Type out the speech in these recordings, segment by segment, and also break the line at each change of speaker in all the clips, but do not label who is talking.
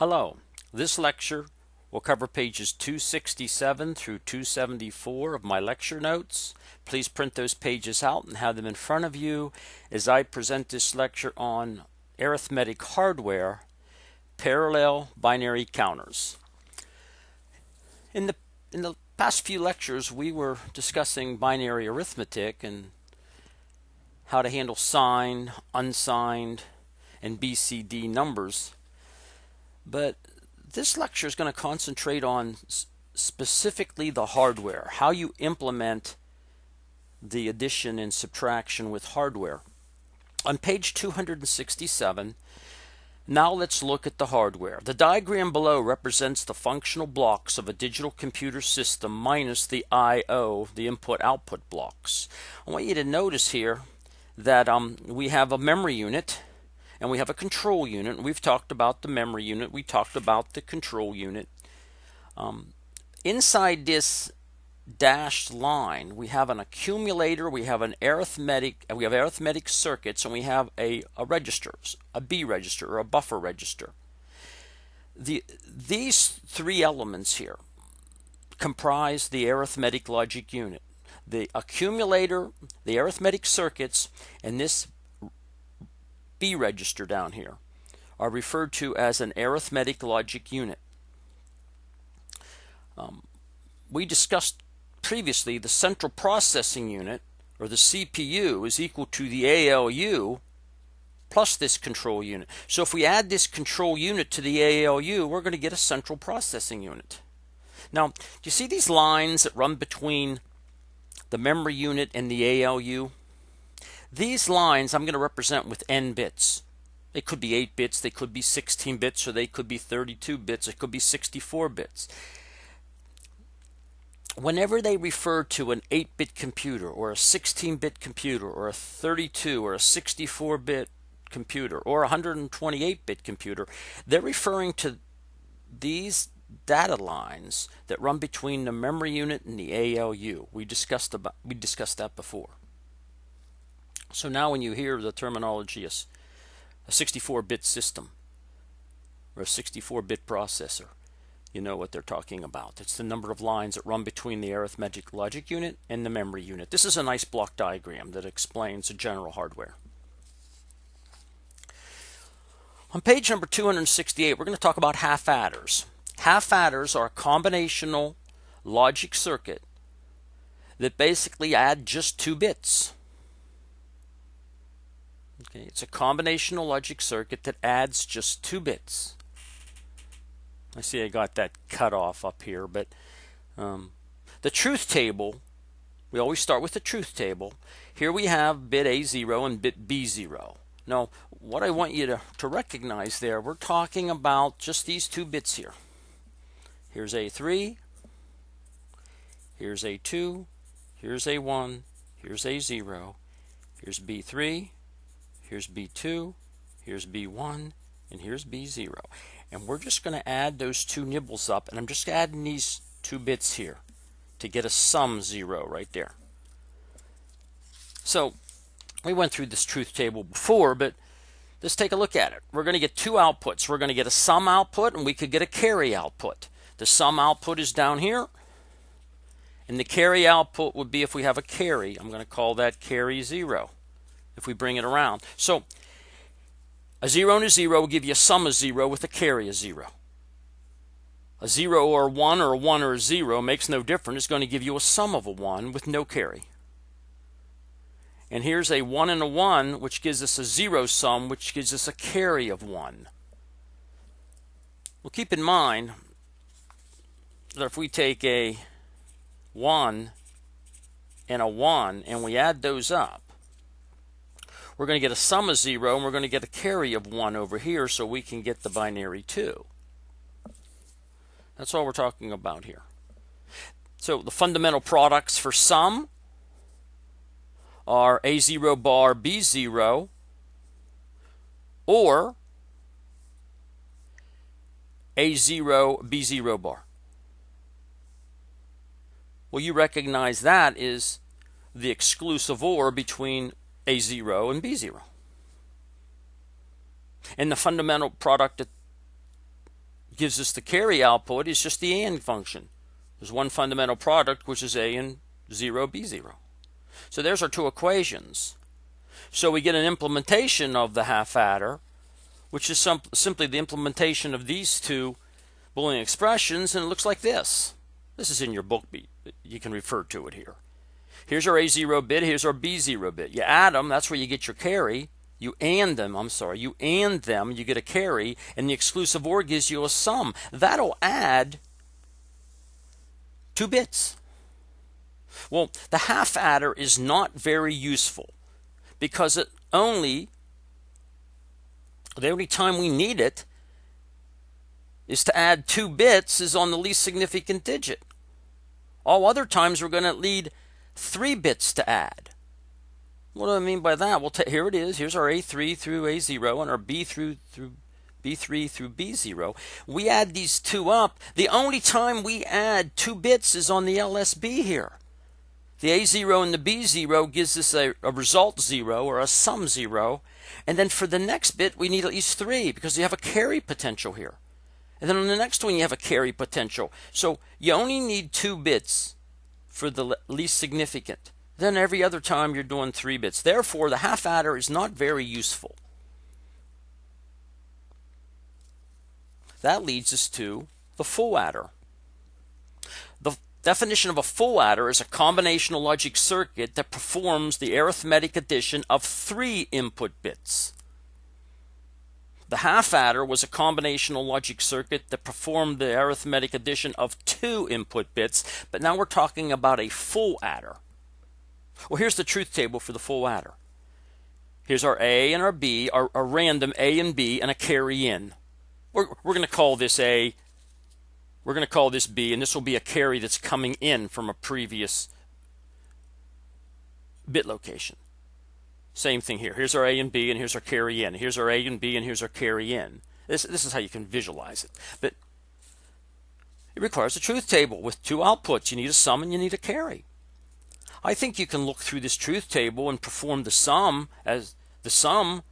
Hello. This lecture will cover pages 267 through 274 of my lecture notes. Please print those pages out and have them in front of you as I present this lecture on arithmetic hardware, parallel binary counters. In the past few lectures, we were discussing binary arithmetic and how to handle signed, unsigned, and BCD numbers. But this lecture is going to concentrate on specifically the hardware, how you implement the addition and subtraction with hardware. On page 267, now let's look at the hardware. The diagram below represents the functional blocks of a digital computer system minus the I/O, the input-output blocks. I want you to notice here that we have a memory unit and we have a control unit. We've talked about the memory unit. We talked about the control unit. Inside this dashed line, we have an accumulator, we have an arithmetic, and we have arithmetic circuits, and we have a register, a B register or a buffer register. These three elements here comprise the arithmetic logic unit. The accumulator, the arithmetic circuits, and this B register down here are referred to as an arithmetic logic unit. We discussed previously the central processing unit, or the CPU, is equal to the ALU plus this control unit. So if we add this control unit to the ALU, we're going to get a central processing unit. Now, do you see these lines that run between the memory unit and the ALU? These lines I'm going to represent with n bits. They could be 8 bits, they could be 16 bits, or they could be 32 bits, it could be 64 bits. Whenever they refer to an 8-bit computer, or a 16-bit computer, or a 32 or a 64-bit computer, or a 128-bit computer, they're referring to these data lines that run between the memory unit and the ALU. We discussed that before. So now when you hear the terminology as a 64-bit system or a 64-bit processor, you know what they're talking about. It's the number of lines that run between the arithmetic logic unit and the memory unit. This is a nice block diagram that explains the general hardware. On page number 268, we're going to talk about half adders. Half adders are a combinational logic circuit that basically add just 2 bits. Okay, it's a combinational logic circuit that adds just 2 bits. I see I got that cut off up here, but the truth table, we always start with the truth table. Here we have bit A0 and bit B0. Now, what I want you to recognize there, we're talking about just these 2 bits here. Here's A3, here's A2, here's A1, here's A0, here's B3, here's B2, here's B1, and here's B0. And we're just going to add those 2 nibbles up, and I'm just adding these 2 bits here to get a sum 0 right there. So we went through this truth table before, but let's take a look at it. We're going to get 2 outputs. We're going to get a sum output, and we could get a carry output. The sum output is down here, and the carry output would be if we have a carry. I'm going to call that carry 0 if we bring it around. So a 0 and a 0 will give you a sum of 0 with a carry of 0. A 0 or a 1 or a 1 or a 0 makes no difference. It's going to give you a sum of a 1 with no carry. And here's a 1 and a 1, which gives us a 0 sum, which gives us a carry of 1. Well, keep in mind that if we take a 1 and a 1 and we add those up, we're going to get a sum of 0 and we're going to get a carry of 1 over here, so we can get the binary 2. That's all we're talking about here. So the fundamental products for sum are A0 bar B0 or A0 B0 bar. Well, you recognize that is the exclusive OR between A0 and B0. And the fundamental product gives us the carry output is just the AND function. There's one fundamental product, which is A and 0, B 0. So there's our two equations. So we get an implementation of the half adder, which is simply the implementation of these two Boolean expressions, and it looks like this. This is in your book. You can refer to it here. Here's our A0 bit, here's our B0 bit. You add them, that's where you get your carry. You AND them, you AND them, you get a carry, and the exclusive OR gives you a sum. That'll add 2 bits. Well, the half adder is not very useful because the only time we need it is to add 2 bits is on the least significant digit. All other times we're going to need 3 bits to add. What do I mean by that? Well, here it is. Here's our A3 through A0 and our B3 through B0. We add these two up. The only time we add 2 bits is on the LSB here. The A0 and the B0 gives us a result 0 or a sum 0. And then for the next bit, we need at least 3 because you have a carry potential here. And then on the next one, you have a carry potential. So you only need 2 bits for the least significant. Then every other time you're doing 3 bits. Therefore, the half adder is not very useful. That leads us to the full adder. The definition of a full adder is a combinational logic circuit that performs the arithmetic addition of 3 input bits. The half adder was a combinational logic circuit that performed the arithmetic addition of 2 input bits, but now we're talking about a full adder. Well, here's the truth table for the full adder. Here's our A and our B, our random A and B, and a carry in. We're going to call this A, we're going to call this B, and this will be a carry that's coming in from a previous bit location. Same thing here. Here's our A and B, and here's our carry in. Here's our A and B, and here's our carry in. This is how you can visualize it. But it requires a truth table with 2 outputs. You need a sum and you need a carry. I think you can look through this truth table and perform the sum as the sum,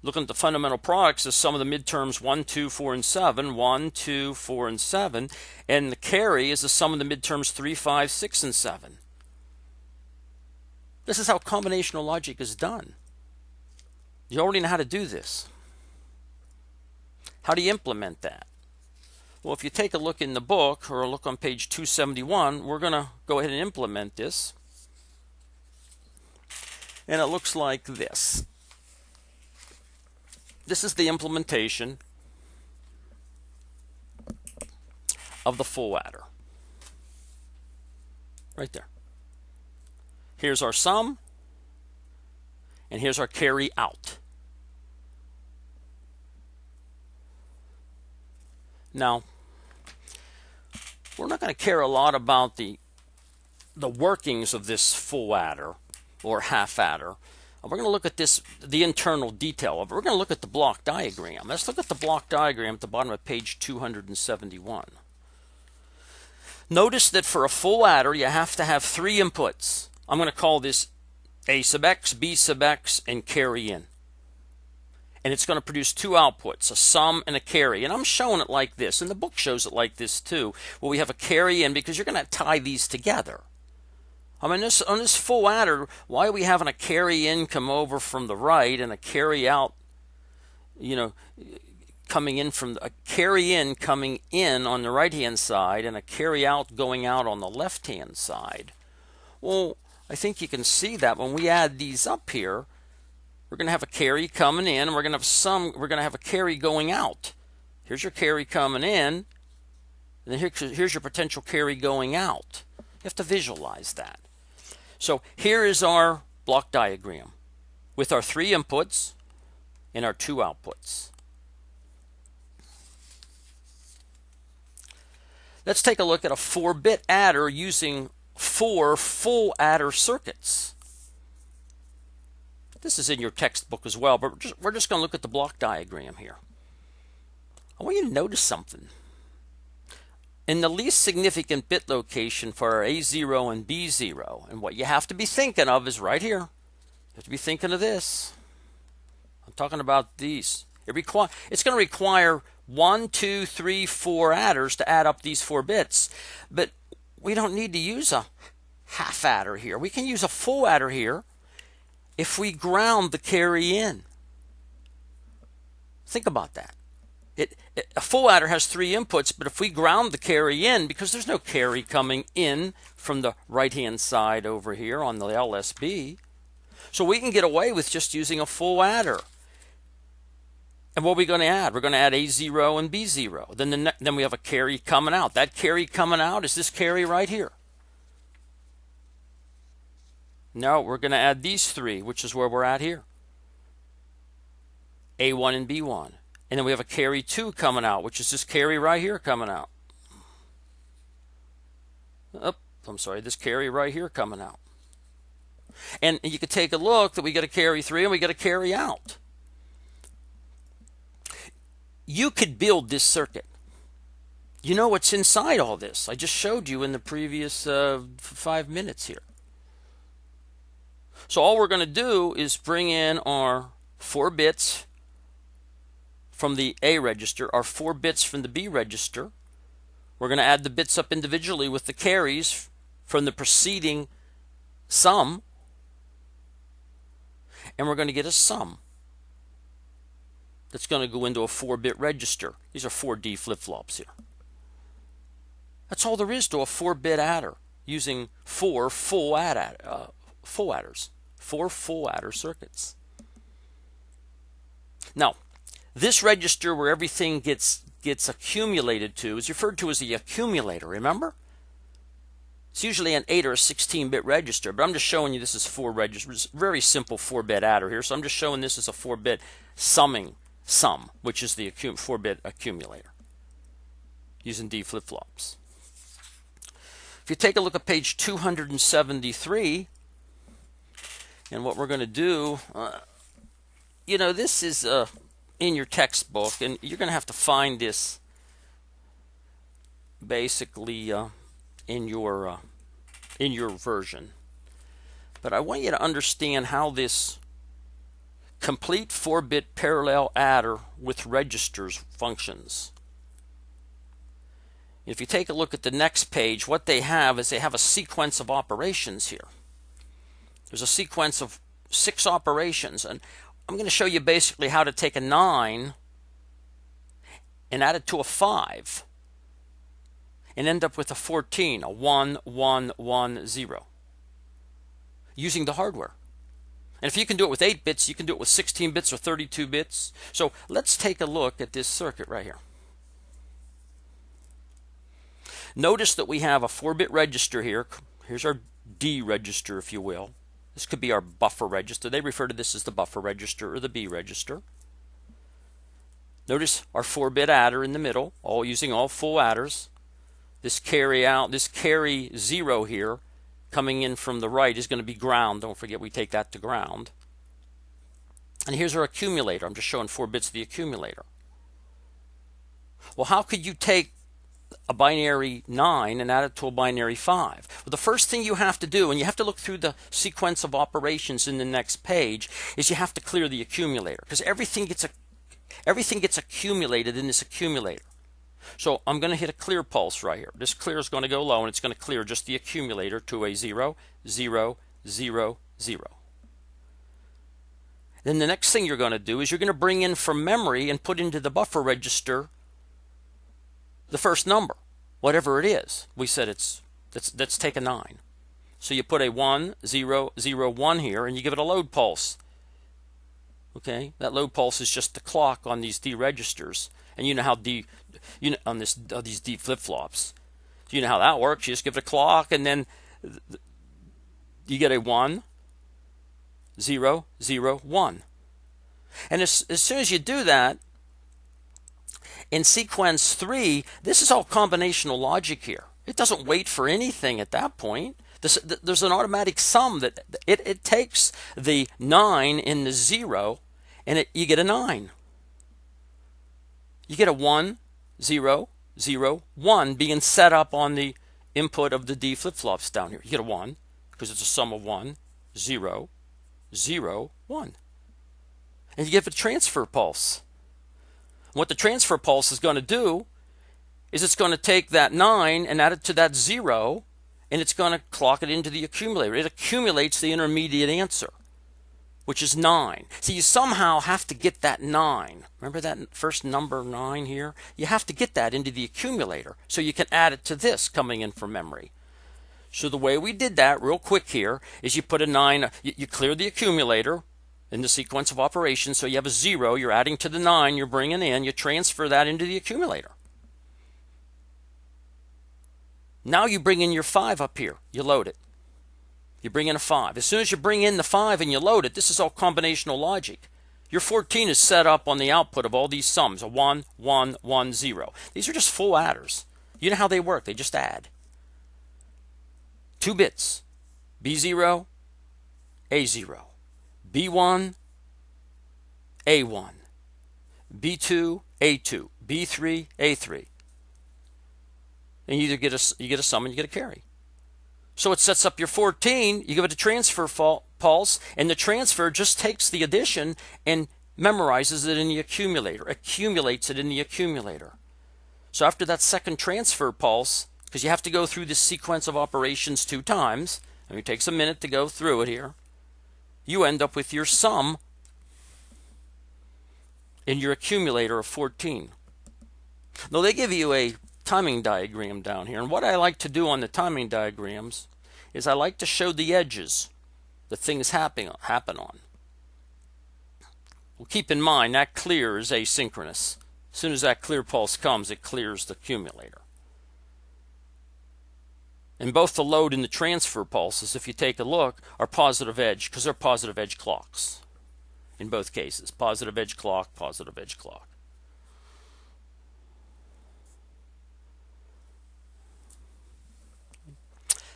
looking at the fundamental products as sum of the midterms 1, 2, 4, and 7, 1, 2, 4, and 7, and the carry is the sum of the midterms 3, 5, 6, and 7. This is how combinational logic is done. You already know how to do this. How do you implement that? Well, if you take a look in the book or look on page 271, we're going to go ahead and implement this. And it looks like this. This is the implementation of the full adder. Right there. Here's our sum, and here's our carry out. Now, we're not going to care a lot about the workings of this full adder or half adder. We're going to look at the internal detail of it. We're going to look at the block diagram. Let's look at the block diagram at the bottom of page 271. Notice that for a full adder, you have to have 3 inputs. I'm going to call this A sub x, B sub x, and carry in. And it's going to produce 2 outputs, a sum and a carry. And I'm showing it like this, and the book shows it like this too, where we have a carry in because you're going to tie these together. I mean, on this full adder, why are we having a carry in come over from the right and a carry out, coming in from a carry in coming in on the right-hand side and a carry out going out on the left-hand side? Well, I think you can see that when we add these up here, we're going to have a carry coming in, and we're going to have a carry going out. Here's your carry coming in, and then here's your potential carry going out. You have to visualize that. So here is our block diagram with our 3 inputs and our 2 outputs. Let's take a look at a 4-bit adder using 4 full adder circuits. This is in your textbook as well, but we're just going to look at the block diagram here. I want you to notice something. In the least significant bit location for our A0 and B0, and what you have to be thinking of is right here. You have to be thinking of this. I'm talking about these. It's going to require 1, 2, 3, 4 adders to add up these 4 bits. But we don't need to use a half adder here. We can use a full adder here if we ground the carry in. Think about that. A full adder has 3 inputs, but if we ground the carry in, because there's no carry coming in from the right-hand side over here on the LSB, so we can get away with just using a full adder. And what are we going to add? We're going to add A0 and B0. Then we have a carry coming out. That carry coming out is this carry right here. No, we're going to add these 3, which is where we're at here. A1 and B1. And then we have a carry 2 coming out, which is this carry right here coming out. This carry right here coming out. And you could take a look that we get a carry 3 and we get a carry out. You could build this circuit. You know what's inside all this. I just showed you in the previous 5 minutes here. So all we're going to do is bring in our 4 bits from the A register, our 4 bits from the B register. We're going to add the bits up individually with the carries from the preceding sum. And we're going to get a sum that's going to go into a 4-bit register. These are 4 D flip-flops here. That's all there is to a 4-bit adder using 4 full adders. 4 full adder circuits. Now, this register where everything gets accumulated to is referred to as the accumulator, remember? It's usually an 8 or a 16-bit register, but I'm just showing you this is 4 registers. Very simple 4-bit adder here, so I'm just showing this as a 4-bit sum, which is the 4-bit accumulator, using D flip-flops. If you take a look at page 273, and what we're going to do, this is in your textbook, and you're going to have to find this basically in your version. But I want you to understand how this complete 4-bit parallel adder with registers functions. If you take a look at the next page, what they have is they have a sequence of operations here. There's a sequence of 6 operations, and I'm going to show you basically how to take a 9 and add it to a 5 and end up with a 14, a 1, 1, 1, 0, using the hardware. And if you can do it with 8 bits, you can do it with 16 bits or 32 bits. So let's take a look at this circuit right here. Notice that we have a 4-bit register here. Here's our D register, if you will. This could be our buffer register. They refer to this as the buffer register or the B register. Notice our 4-bit adder in the middle, all using all full adders. This carry 0 here coming in from the right is going to be ground. Don't forget we take that to ground. And here's our accumulator. I'm just showing 4 bits of the accumulator. Well, how could you take a binary 9 and add it to a binary 5? Well, the first thing you have to do, and you have to look through the sequence of operations in the next page, is you have to clear the accumulator, because everything gets accumulated in this accumulator. So I'm going to hit a clear pulse right here. This clear is going to go low, and it's going to clear just the accumulator to a 0, 0, 0, 0. Then the next thing you're going to do is you're going to bring in from memory and put into the buffer register the first number, whatever it is. We said let's take a 9. So you put a 1, 0, 0, 1 here, and you give it a load pulse. Okay, that load pulse is just the clock on these D registers, and you know how on these D flip-flops. You know how that works. You just give it a clock, and then you get a 1, 0, 0, 1. And as soon as you do that, in sequence 3, this is all combinational logic here. It doesn't wait for anything at that point. There's an automatic sum that it takes the 9 in the 0, and you get a 9. You get a 1, 0, 0, 1 being set up on the input of the D flip-flops down here. You get a 1 because it's a sum of 1, 0, 0, 1. And you give it a transfer pulse. What the transfer pulse is going to do is it's going to take that 9 and add it to that 0, and it's going to clock it into the accumulator. It accumulates the intermediate answer, which is 9. So you somehow have to get that 9. Remember that first number 9 here? You have to get that into the accumulator so you can add it to this coming in from memory. So the way we did that real quick here is you put a 9, you clear the accumulator in the sequence of operations, so you have a 0, you're adding to the 9 you're bringing in, you transfer that into the accumulator. Now you bring in your 5 up here, you load it. You bring in a 5. As soon as you bring in the 5 and you load it, this is all combinational logic. Your 14 is set up on the output of all these sums, a 1, 1, 1, 0. These are just full adders. You know how they work, they just add. 2 bits, B0, A0, B1, A1, B2, A2, B3, A3. And you get a sum and you get a carry. So it sets up your 14, you give it a transfer pulse, and the transfer just takes the addition and memorizes it in the accumulator, accumulates it in the accumulator. So after that second transfer pulse, because you have to go through this sequence of operations 2 times, and it takes a minute to go through it here, you end up with your sum in your accumulator of 14. Now they give you a timing diagram down here, and what I like to do on the timing diagrams is I like to show the edges that things happen on. Well, keep in mind that clear is asynchronous. As soon as that clear pulse comes, it clears the accumulator. And both the load and the transfer pulses, if you take a look, are positive edge because they're positive edge clocks in both cases. Positive edge clock, positive edge clock.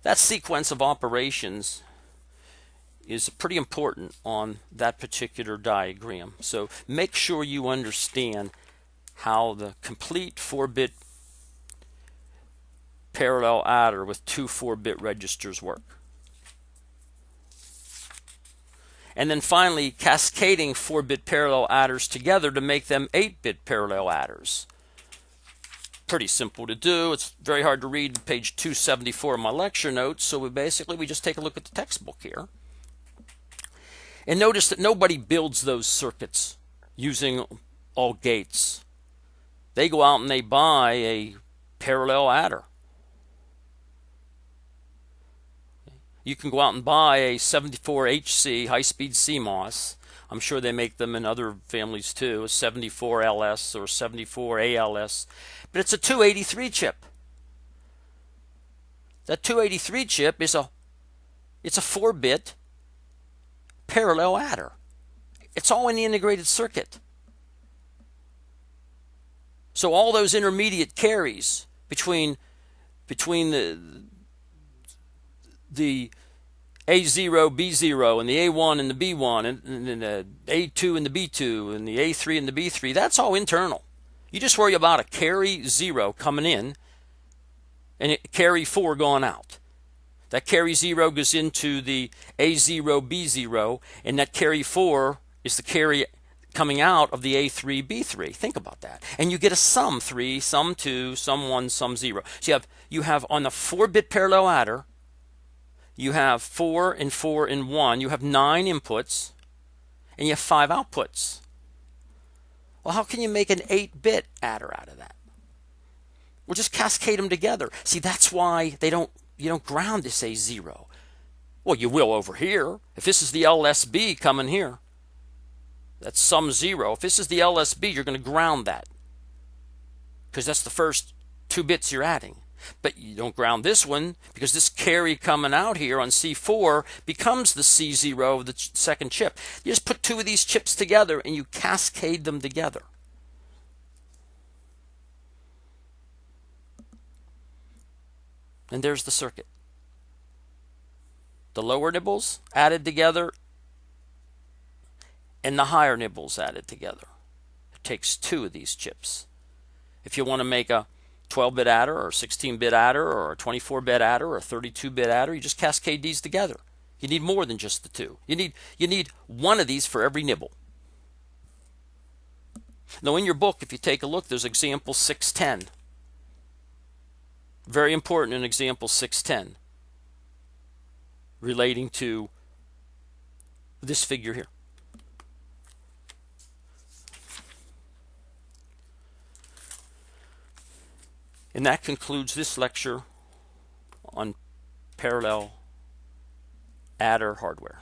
That sequence of operations is pretty important on that particular diagram. So make sure you understand how the complete 4-bit parallel adder with 2 4-bit registers work. And then finally cascading 4-bit parallel adders together to make them 8-bit parallel adders. Pretty simple to do. It's very hard to read page 274 of my lecture notes, so we just take a look at the textbook here. And notice that nobody builds those circuits using all gates. They go out and they buy a parallel adder. You can go out and buy a 74HC high-speed CMOS. I'm sure they make them in other families too, a 74LS or 74ALS. But it's a 283 chip. That 283 chip is it's a 4-bit parallel adder. It's all in the integrated circuit. So all those intermediate carries between the A0, B0, and the A1 and the B1, and the A2 and the B2, and the A3 and the B3, that's all internal. You just worry about a carry 0 coming in and a carry 4 going out. That carry 0 goes into the A0, B0, and that carry 4 is the carry coming out of the A3, B3. Think about that. And you get a sum 3, sum 2, sum 1, sum 0. So you have on the 4-bit parallel adder, you have 4 and 4 and 1. You have 9 inputs, and you have 5 outputs. Well, how can you make an 8-bit adder out of that? Well, just cascade them together. See, that's why you don't ground this A0. Well, you will over here. If this is the LSB coming here, that's sum 0. If this is the LSB, you're going to ground that because that's the first 2 bits you're adding. But you don't ground this one because this carry coming out here on C4 becomes the C0 of the second chip. You just put 2 of these chips together and you cascade them together. And there's the circuit. The lower nibbles added together and the higher nibbles added together. It takes 2 of these chips. If you want to make a 12-bit adder or a 16-bit adder or a 24-bit adder or a 32-bit adder, you just cascade these together. You need more than just the 2. You need 1 of these for every nibble. Now in your book, if you take a look, there's example 610. Very important in example 610, relating to this figure here. And that concludes this lecture on parallel adder hardware.